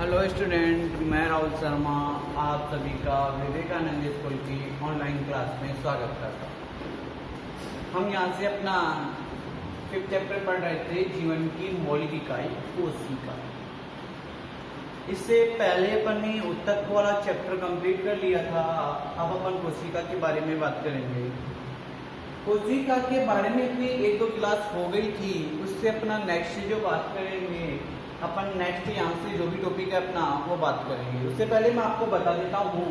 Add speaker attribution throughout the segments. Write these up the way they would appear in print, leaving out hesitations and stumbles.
Speaker 1: Hello student, मैं राहुल शर्मा आप सभी का विवेकानंद स्कूल की ऑनलाइन क्लास में स्वागत करता हूँ। हम यहाँ से अपना 5th चैप्टर पढ़ रहे थे, जीवन की मौलिक इकाई कोशिका। इससे पहले अपन ने उत्तक वाला चैप्टर कंप्लीट कर लिया था। अब अपन कोशिका के बारे में बात करेंगे। कोशिका के बारे में भी 1-2 क्लास हो गई थी, उससे अपना नेक्स्ट जो बात करेंगे अपन नेक्स्ट यहाँ से जो भी टॉपिक है अपना वो बात करेंगे। उससे पहले मैं आपको बता देता हूँ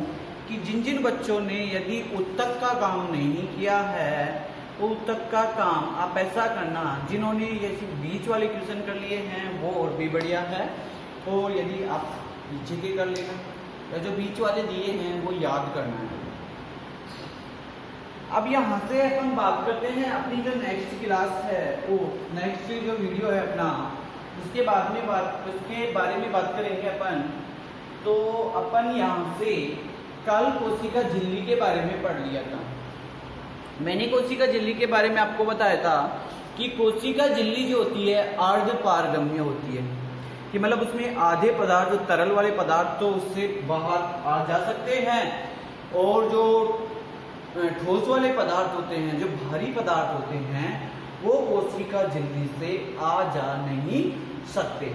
Speaker 1: कि जिन जिन बच्चों ने यदि उत्तक का काम नहीं किया है वो उत्तक का काम आप ऐसा करना, जिन्होंने ये बीच वाले क्वेश्चन कर लिए हैं वो और भी बढ़िया है, और यदि आप पीछे के कर लेना या जो बीच वाले दिए हैं वो याद करना है। अब यहाँ से अपन बात करते हैं अपनी जो नेक्स्ट क्लास है, वो नेक्स्ट जो वीडियो है अपना, उसके बारे में बात करेंगे अपन। तो अपन यहाँ से कल कोशिका झिल्ली के बारे में पढ़ लिया था। मैंने कोशिका झिल्ली के बारे में आपको बताया था कि कोशिका झिल्ली जो होती है अर्ध पारगम्य होती है, कि मतलब उसमें आधे पदार्थ जो तरल वाले पदार्थ तो उससे बाहर आ जा सकते हैं, और जो ठोस वाले पदार्थ होते हैं, जो भारी पदार्थ होते हैं, वो कोशिका झिल्ली से आ जा नहीं सकते।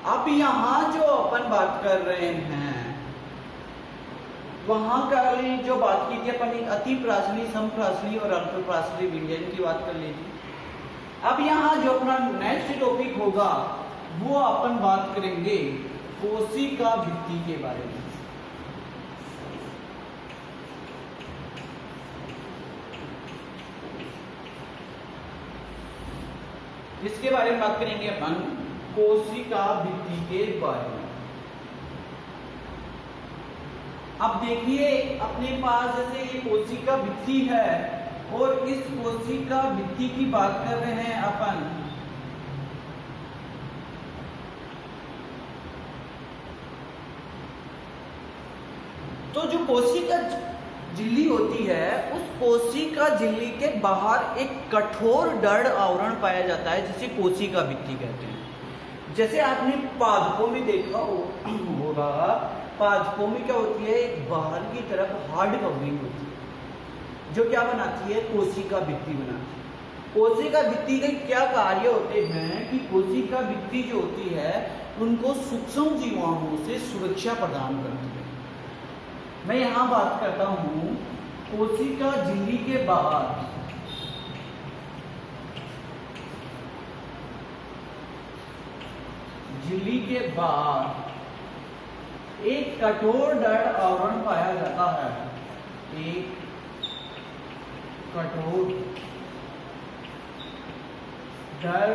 Speaker 1: अब यहाँ जो अपन बात कर रहे हैं वहां का जो बात की थी अपन, अति प्रासली, समप्रासली और अल्पप्रासली विलयन की बात कर ली थी। अब यहाँ जो अपना नेक्स्ट टॉपिक होगा वो अपन बात करेंगे कोशिका भित्ति के बारे में। इसके बारे में बात करेंगे अपन कोशिका भित्ति के बारे में। अब देखिए अपने पास जैसे ये कोशिका भित्ति है, और इस कोशिका भित्ति की बात कर रहे हैं अपन। तो जो कोशिका झिल्ली होती है, उस कोशिका झिल्ली के बाहर एक कठोर दृढ़ आवरण पाया जाता है, जिसे कोशिका भित्ति कहते हैं। जैसे आपने पादपों में देखा होगा, पादपों में क्या होती है, एक बाहर की तरफ हार्ड कवरिंग होती है जो क्या बनाती है, कोशिका भित्ति बनाती है। कोशिका भित्ति के क्या कार्य होते हैं कि कोशिका भित्ति जो होती है उनको सूक्ष्म जीवाणुओं से सुरक्षा प्रदान करती है। मैं यहां बात करता हूं कोशिका झिल्ली के बाहर एक कठोर दृढ़ आवरण पाया जाता है। एक कठोर दृढ़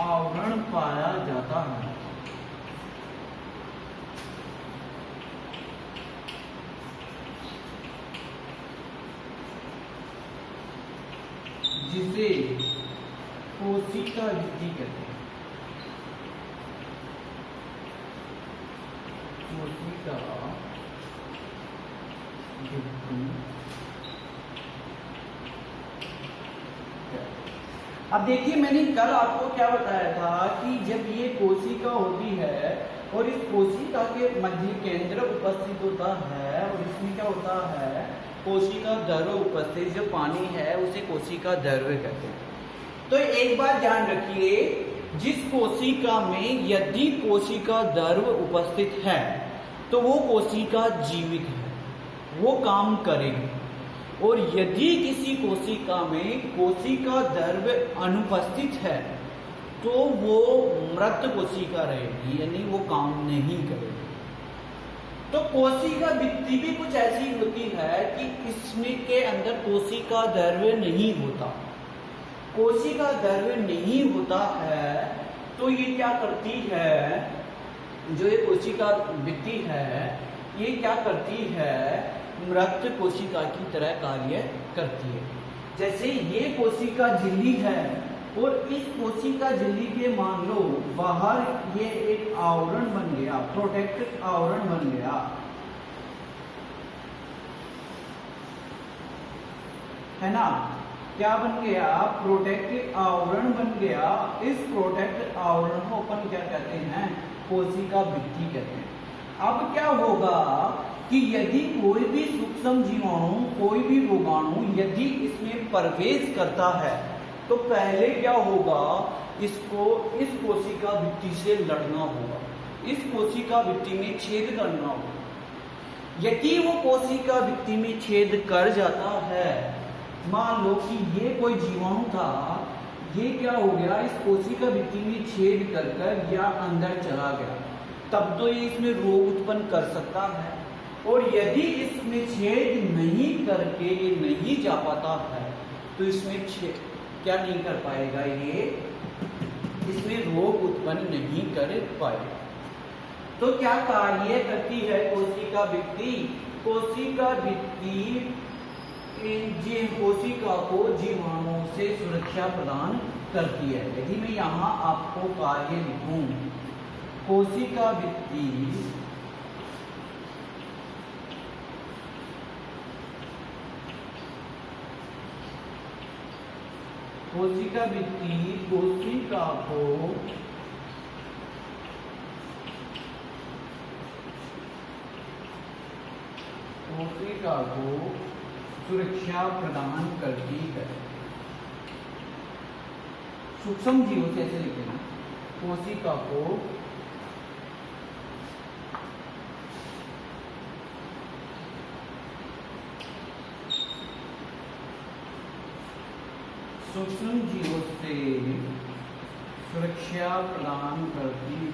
Speaker 1: आवरण पाया जाता है, जिसे कोशिका भित्ति कहते हैं। कोशिका भित्ति। अब देखिए मैंने कल आपको क्या बताया था कि जब ये कोशिका होती है और इस कोशिका के मध्य केंद्र उपस्थित होता है, और इसमें क्या होता है, कोशिका द्रव्य उपस्थित, जो पानी है उसे कोशिका द्रव्य कहते हैं। तो एक बात ध्यान रखिए, जिस कोशिका में यदि कोशिका द्रव्य उपस्थित है तो वो कोशिका जीवित है, वो काम करेगी। और यदि किसी कोशिका में कोशिका द्रव्य अनुपस्थित है तो वो मृत कोशिका रहेगी, यानी वो काम नहीं करेगी। तो कोशिका भित्ति भी कुछ ऐसी होती है कि इसमें के अंदर कोशिका द्रव्य नहीं होता। कोशिका द्रव्य नहीं होता है तो ये क्या करती है, जो ये कोशिका भित्ति है ये क्या करती है, मृत कोशिका की तरह कार्य करती है। जैसे ये कोशिका झिल्ली है और इस कोशिका झिल्ली के मान लो बाहर ये एक आवरण बन गया, प्रोटेक्टेड आवरण बन गया, है ना। क्या बन गया, प्रोटेक्टेड आवरण बन गया। इस प्रोटेक्टेड आवरण को अपन क्या कहते हैं, कोशिका भित्ति कहते हैं। अब क्या होगा कि यदि कोई भी सूक्ष्म जीवाणु, कोई भी रोगाणु यदि इसमें प्रवेश करता है तो पहले क्या होगा, इसको इस कोशिका भित्ति से लड़ना होगा, इस कोशिका भित्ति में छेद करना होगा। यदि वो कोशिका भित्ति में छेद कर जाता है, मान लो कि ये कोई जीवाणु था, ये क्या हो गया, इस कोशिका भित्ति में छेद कर या अंदर चला गया, तब तो ये इसमें रोग उत्पन्न कर सकता है। और यदि इसमें छेद नहीं करके ये नहीं जा पाता है तो इसमें क्या नहीं कर पाएगा, ये इसमें रोग उत्पन्न नहीं कर पाएगा। तो क्या कार्य करती है कोशिका भित्ति? कोशिका भित्ति कोशिका को जीवाणुओं से सुरक्षा प्रदान करती है। यदि मैं यहाँ आपको कार्य लिखूं, कोशिका भित्ति कोशिका को सुरक्षा प्रदान करती है। सूक्ष्म जीवों से ऐसे लिखे ना, कोशिका को सूक्ष्म जीवों से सुरक्षा प्रदान करती है,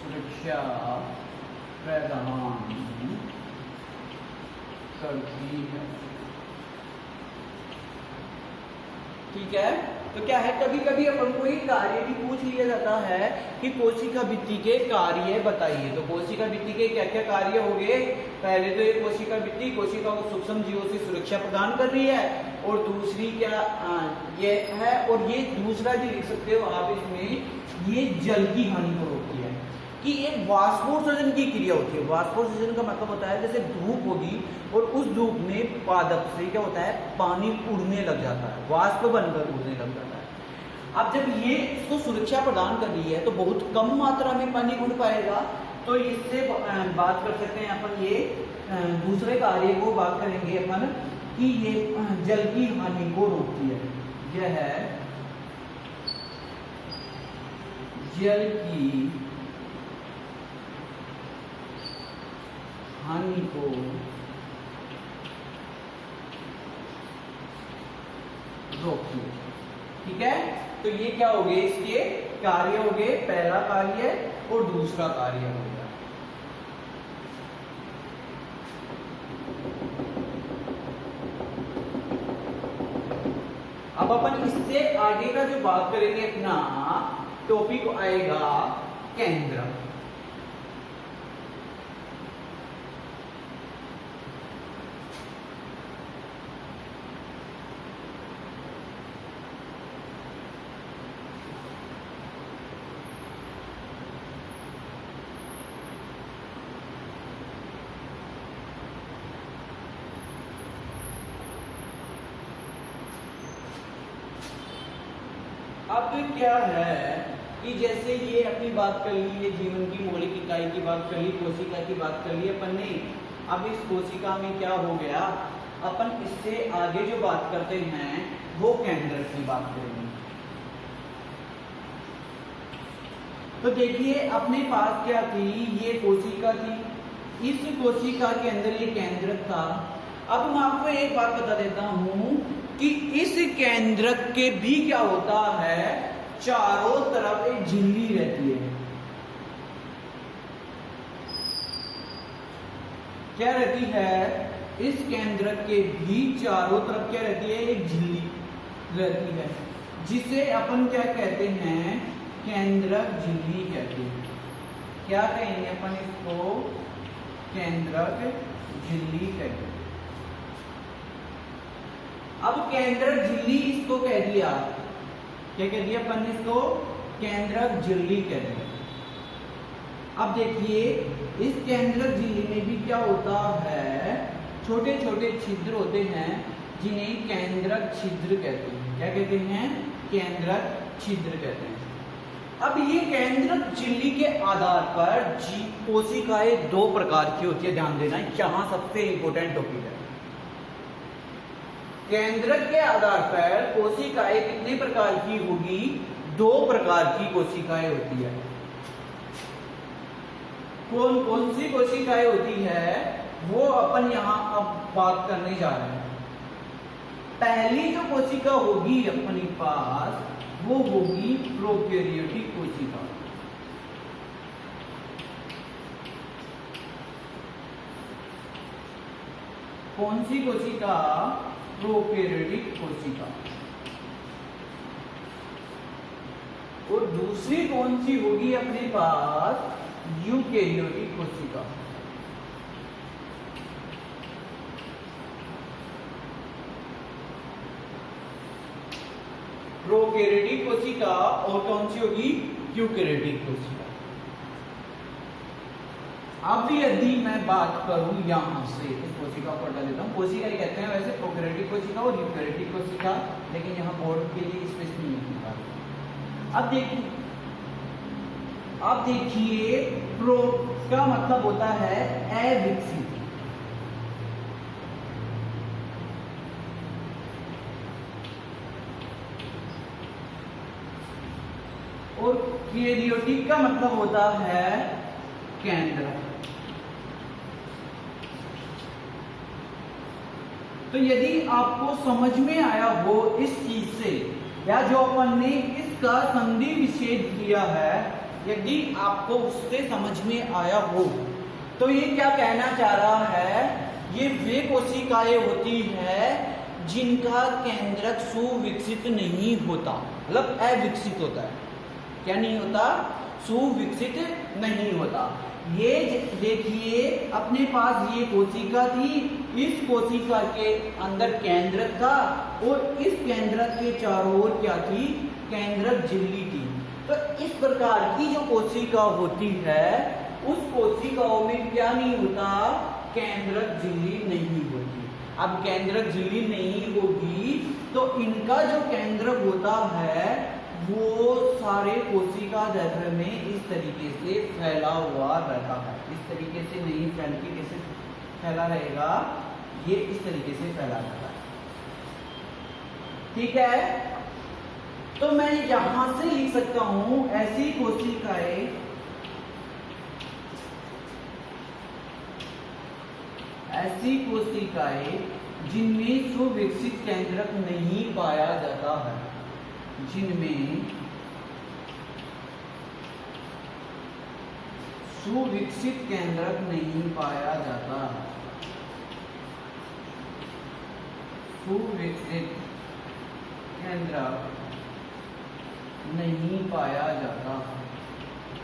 Speaker 1: सुरक्षा प्रदान करती है। ठीक है, तो क्या है, कभी कभी अपन को एक कार्य भी पूछ लिया जाता है कि कोशिका भित्ति के कार्य बताइए। तो कोशिका भित्ति के क्या क्या कार्य हो गए? पहले तो ये कोशिका भित्ति कोशिका को सूक्ष्म जीवों से सुरक्षा प्रदान कर रही है, और दूसरी क्या ये है, और ये दूसरा भी लिख सकते हो आप इसमें, ये जल की हानि को रोकती है, कि एक वाष्पोत्सर्जन की क्रिया होती है। वाष्पोत्सर्जन का मतलब होता है जैसे धूप होगी और उस धूप में पादप से क्या होता है, पानी उड़ने लग जाता है, वाष्प बनकर उड़ने लग जाता है। अब जब ये इसको सुरक्षा प्रदान कर रही है तो बहुत कम मात्रा में पानी उड़ पाएगा, तो इससे बात कर सकते हैं अपन, ये दूसरे कार्य को बात करेंगे अपन कि ये जल की हानि को रोकती है। यह है जल की हानि को रोकती है। ठीक है, तो ये क्या हो गए, इसके कार्य हो गए, पहला कार्य और दूसरा कार्य हो गया। अब अपन इससे आगे का जो बात करेंगे, अपना टॉपिक आएगा केंद्र। अब क्या है कि जैसे ये अपनी बात कर ली, ये जीवन की मौलिक इकाई की बात कर ली, कोशिका की बात कर ली अपन ने। अब इस कोशिका में क्या हो गया, अपन इससे आगे जो बात करते हैं वो केंद्र की बात करेंगे। तो देखिए अपने पास क्या थी, ये कोशिका थी, इस कोशिका के अंदर ये केंद्रक था। अब मैं आपको एक बात बता देता हूं कि इस केंद्रक के भी क्या होता है, चारों तरफ एक झिल्ली रहती है। क्या रहती है, इस केंद्रक के भी चारों तरफ क्या रहती है, एक झिल्ली रहती है, जिसे अपन क्या कहते हैं, केंद्रक झिल्ली कहते हैं। क्या कहेंगे अपन इसको, केंद्रक झिल्ली कहते हैं। अब केंद्रक झिल्ली इसको कह दिया, क्या कह दिया अपन ने इसको, केंद्रक झिल्ली कह दिया। अब देखिए इस केंद्रक झिल्ली में भी क्या होता है, छोटे छोटे छिद्र होते हैं जिन्हें केंद्रक छिद्र कहते हैं। क्या कहते हैं, केंद्रक छिद्र कहते हैं। अब ये केंद्रक झिल्ली के आधार पर कोशिकाएं दो प्रकार की होती है, ध्यान देना, यहां सबसे इंपॉर्टेंट टॉपिक है। केंद्रक के आधार पर कोशिकाएं कितने प्रकार की होगी? दो प्रकार की कोशिकाएं होती है। कौन कौन सी कोशिकाएं होती है वो अपन यहां अब बात करने जा रहे हैं। पहली जो कोशिका होगी अपने पास वो होगी प्रोकैरियोटिक कोशिका। कौन सी कोशिका? प्रोकैरियोटिक कोशिका। और दूसरी कौन सी होगी अपने पास? यूकैरियोटिक कोशिका। प्रोकैरियोटिक कोशिका और कौन सी होगी? यूकैरियोटिक कोशिका। अब यदि मैं बात करूं यहां से, इस कोशिका को हटा देता हूं। कोशिका ही कहते हैं वैसे प्रोकैरियोटिक कोशिका और यूकैरियोटिक कोशिका, लेकिन यहां बोर्ड के लिए स्पेस नहीं है। अब देखिए प्रो का मतलब होता है अविकसित। और कैरियोटिक का मतलब होता है केंद्र। तो यदि आपको समझ में आया हो इस चीज से, या जो अपन ने इसका संधि विच्छेद किया है, यदि आपको उससे समझ में आया हो तो ये क्या कहना चाह रहा है? ये वे कोशिकाएं होती है जिनका केंद्रक सुविकसित नहीं होता, मतलब अविकसित होता है। क्या नहीं होता? सुविकसित नहीं होता। ये देखिए अपने पास ये कोशिका थी, इस कोशिका के अंदर केंद्रक था और इस केंद्रक के चारों ओर क्या थी? केंद्रक झिल्ली थी। तो इस प्रकार की जो कोशिका होती है उस कोशिकाओं में क्या नहीं होता? केंद्रक झिल्ली नहीं होती। अब केंद्रक झिल्ली नहीं होगी तो इनका जो केंद्रक होता है वो सारे कोशिका द्रव्य में इस तरीके से फैला हुआ रहता है। इस तरीके से नहीं फैल के कैसे फैला रहेगा? ये इस तरीके से फैला रहता है। ठीक है, तो मैं यहां से लिख सकता हूं ऐसी कोशिकाएं जिनमें सुविकसित केंद्रक नहीं पाया जाता है, जिनमें सुविकसित केंद्रक नहीं पाया जाता है। सुविकसित केंद्रक नहीं पाया जाता,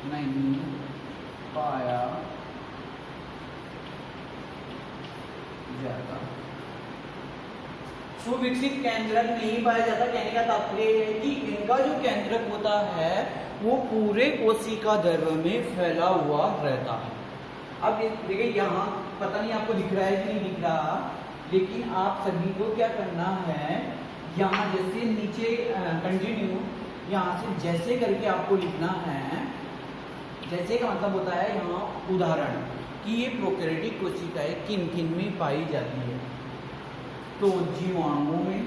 Speaker 1: नहीं पाया जाता। सुविकसित केंद्रक नहीं पाया जाता कहने का तात्पर्य है कि इनका जो केंद्रक होता है वो पूरे कोशिका द्रव्य में फैला हुआ रहता है। अब देखिए यहाँ पता नहीं आपको दिख रहा है कि नहीं दिख रहा, लेकिन आप सभी को क्या करना है, यहाँ जैसे नीचे कंटिन्यू यहाँ से जैसे करके आपको लिखना है। जैसे का मतलब होता है यहाँ उदाहरण कि ये प्रोकैरियोटिक कोशिकाएं किन किन में पाई जाती है। तो जीवाणुओं में,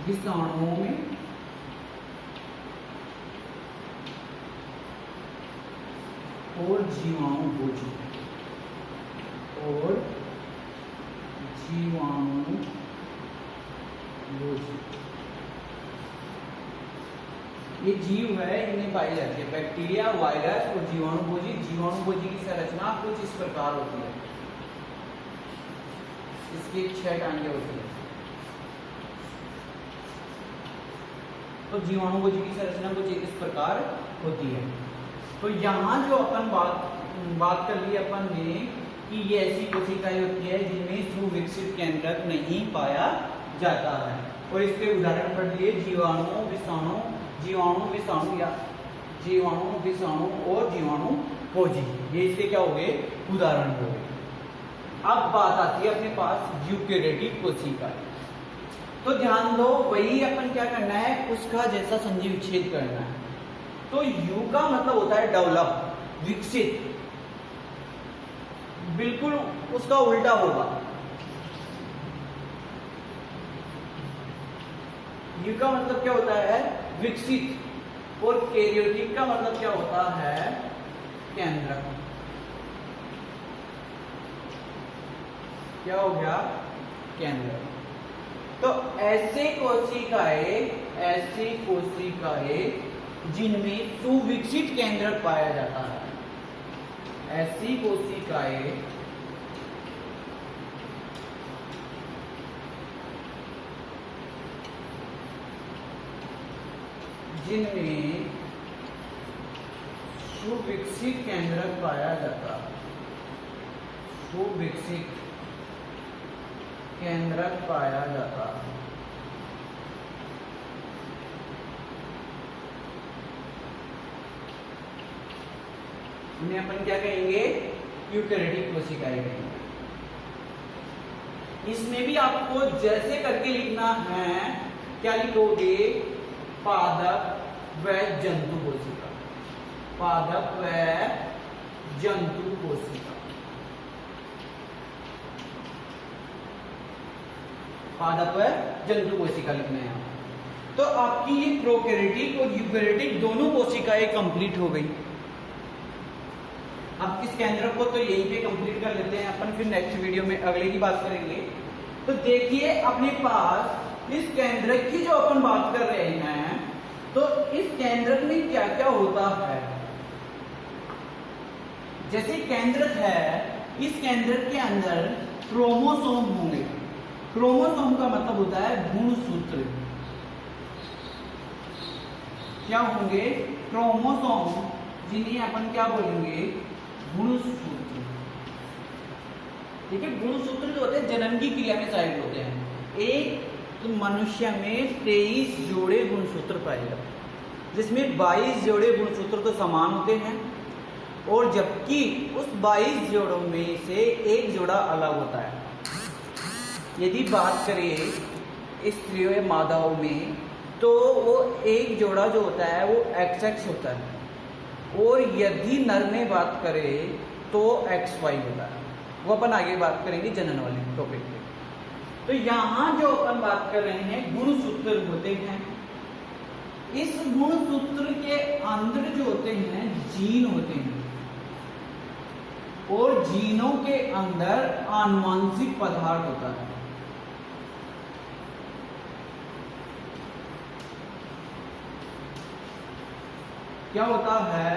Speaker 1: विषाणुओं में, और जीवाणु भोजी, और जीवाणु भोजी ये जीव है, इनमें पाई जाती है। बैक्टीरिया, वायरस और जीवाणु भोजी। जीवाणु भोजी की संरचना कुछ इस प्रकार होती है। इसकी 6 टांगे होती है। तो जीवाणु भोजी की संरचना कुछ इस प्रकार होती है। तो यहाँ जो अपन बात कर ली अपन ने कि ये ऐसी कोशिकाएं होती है जिनमें सुविकसित केंद्रक नहीं पाया जाता है। और इसके उदाहरण पढ़ लिए जीवाणु, विषाणु, जीवाणु, विषाणु या जीवाणु, विषाणु और जीवाणु भोजी। ये इसके क्या हो गए? उदाहरण हो गए। अब बात आती है अपने पास यूकैरियोटिक कोशिका। तो ध्यान दो, वही अपन क्या करना है, उसका जैसा संधि विच्छेद करना है। तो यू का मतलब होता है डेवलप, विकसित, बिल्कुल उसका उल्टा होगा। यू का मतलब क्या होता है, विकसित, और कैरियोटिक का मतलब क्या होता है, केंद्रक। क्या हो गया, केंद्रक। तो ऐसे कोशिकाएं जिनमें सुविकसित केंद्रक पाया जाता है, ऐसी कोशिकाएं जिनमें सुविकसित केंद्रक पाया जाता है, सुविकसित केंद्रक पाया जाता है, उन्हें अपन क्या कहेंगे, यूकैरियोटिक कोशिकाएं कहेंगे। इसमें भी आपको जैसे करके लिखना है, क्या लिखोगे, पादप व जंतु कोशिका, पादप व जंतु कोशिका, पादप व जंतु कोशिका लिखना है। तो आपकी ये प्रोकैरियोटिक और यूकैरियोटिक दोनों कोशिकाएं कंप्लीट हो गई। अब इस केंद्रक को तो यहीं पे कंप्लीट कर लेते हैं अपन, फिर नेक्स्ट वीडियो में अगले की बात करेंगे। तो देखिए अपने पास इस केंद्रक की जो अपन बात कर रहे हैं, तो इस केंद्रक में क्या क्या होता है। जैसे केंद्रक है, इस केंद्रक के अंदर क्रोमोसोम होंगे। क्रोमोसोम का मतलब होता है गुणसूत्र। क्या होंगे, क्रोमोसोम, जिन्हें अपन क्या बोलेंगे, गुणसूत्र। ठीक है, गुणसूत्र जो होते हैं जन्म की क्रिया में शामिल होते हैं। एक मनुष्य में 23 जोड़े गुणसूत्र पाए जाते हैं, जिसमें 22 जोड़े गुणसूत्र तो समान होते हैं, और जबकि उस 22 जोड़ों में से एक जोड़ा अलग होता है। यदि बात करें स्त्रियों या मादाओं में, तो वो एक जोड़ा जो होता है वो XX होता है, और यदि नर में बात करें तो XY होता है। वो अपन आगे बात करेंगे जनन वाले टॉपिक पे। तो यहाँ जो अपन बात कर रहे हैं, गुणसूत्र होते हैं। इस गुणसूत्र के अंदर जो होते हैं जीन होते हैं, और जीनों के अंदर आनुवंशिक पदार्थ होता है। क्या होता है,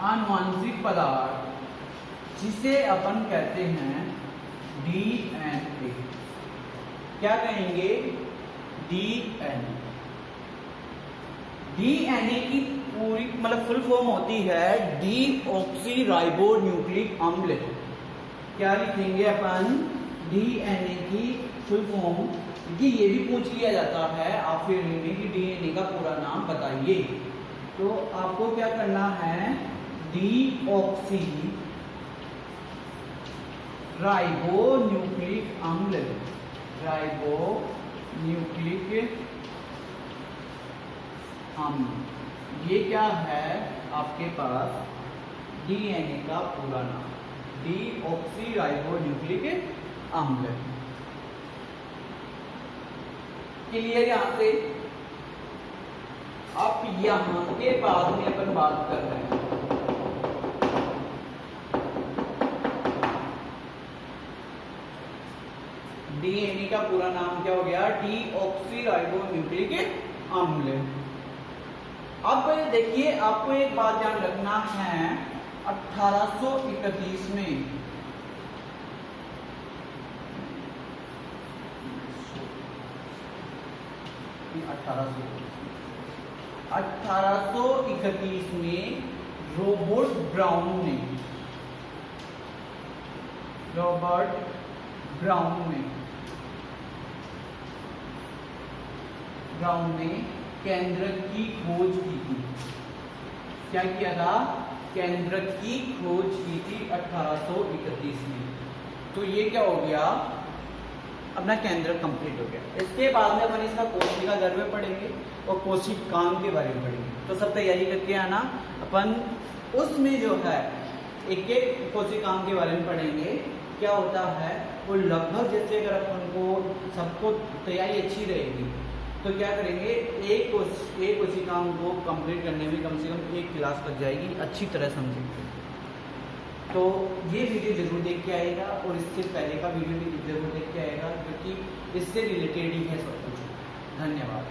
Speaker 1: आनुवंशिक पदार्थ, जिसे अपन कहते हैं DNA। क्या कहेंगे, DNA। DNA की पूरी मतलब फुल फॉर्म होती है डीऑक्सीराइबोन्यूक्लिक अम्ल। क्या लिखेंगे अपन, DNA की फुल फॉर्म, क्योंकि ये भी पूछ लिया जाता है आपके में कि DNA का पूरा नाम बताइए। तो आपको क्या करना है, डीऑक्सी राइबोन्यूक्लिक अम्ल, राइबोन्यूक्लिक अम्ल, ये क्या है आपके पास, डीएनए का पूरा नाम, डीऑक्सी राइबोन्यूक्लिक अम्ल। क्लियर यहां से। अब यहां के बाद में अपन बात कर रहे हैं डीएनए का पूरा नाम क्या हो गया, डीऑक्सीराइबोन्यूक्लिक अम्ल। अब देखिए आपको एक बात ध्यान रखना है, 1831 में 1831 में रॉबर्ट ब्राउन ने केंद्रक की खोज की थी। क्या किया था, केंद्रक की खोज की थी 1831 में। तो ये क्या हो गया, अपना केंद्र कंप्लीट हो गया। इसके बाद में अपन इसका कोशिका गर्भ पढ़ेंगे और कोशिकांग के बारे में पढ़ेंगे। तो सब तैयारी करके आना। अपन उसमें जो है एक एक कोशिकांग के बारे में पढ़ेंगे, क्या होता है वो लगभग, जैसे अगर अपन को सबको तैयारी अच्छी रहेगी तो क्या करेंगे, एक कोशिकांग को कंप्लीट करने में कम से कम 1 क्लास लग जाएगी, अच्छी तरह समझेंगे। तो ये वीडियो जरूर देख के आएगा और इससे पहले का वीडियो भी जरूर देख के आएगा, क्योंकि इससे रिलेटेड ही है सब कुछ। धन्यवाद।